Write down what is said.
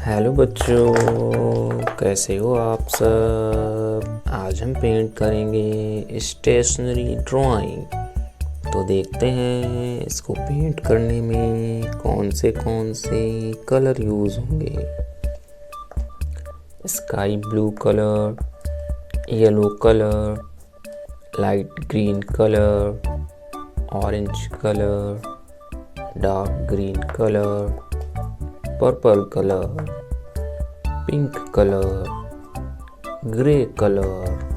हेलो बच्चों, कैसे हो आप सब। आज हम पेंट करेंगे स्टेशनरी ड्राइंग। तो देखते हैं इसको पेंट करने में कौन से कलर यूज़ होंगे। Sky blue colour, yellow colour, light green colour, orange colour, dark green colour, purple colour, pink colour, grey colour.